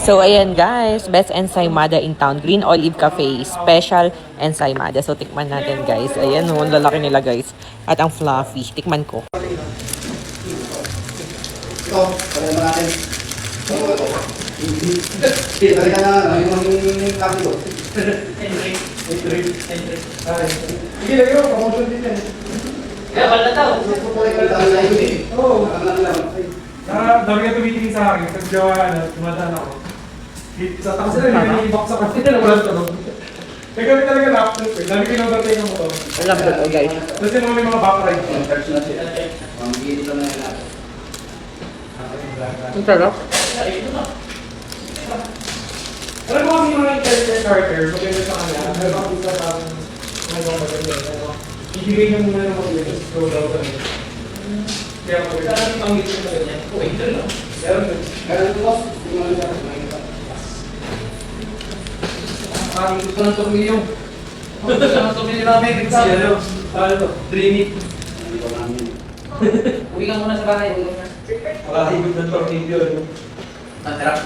So, ayan guys, best ensaymada in town. Green Olive Cafe, special ensaymada. So, tikman natin guys. Ayan o, ang lalaki nila guys. At ang fluffy. Tikman ko. Ito, pala naman natin. Kita ka na, yung kapi ko. Entry. Sige, lagi mo, promotion din yan. Kaya pala tao. Oo. Dami ka tumitingin sa akin. Pag gawa, tumadaan ako. Sa takas sila, hindi box sa kasi na walang tanong. Kaya kami talaga laptop eh. Dami kinovertay ng motor. Alam ko to guys. Tapos yun may mga backride. Pamigil ito na yung laptop. Ang sarap. Alam mo kami mga intelligent character, maganda sa kanila. Meron ako isa sa mga maganda. Ibigay niya muna ng mga videos. Go daw sa nila. Kaya ako, saan ang pangit ko na ganyan? Oh, ito na. Meron ito, boss. Tingnan mo siya. Parang gusto ng tornilyo. Gusto ng tornilyo namin. Ano to? Dreamy. Hindi ko namin. Uwi ka muna sa bahay. Makahigod ng tornilyo. Masarap.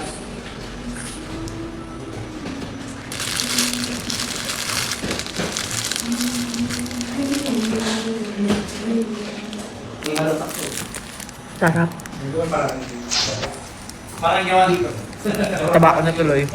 Sarap. Parang gawa dito. Taba ko na tuloy.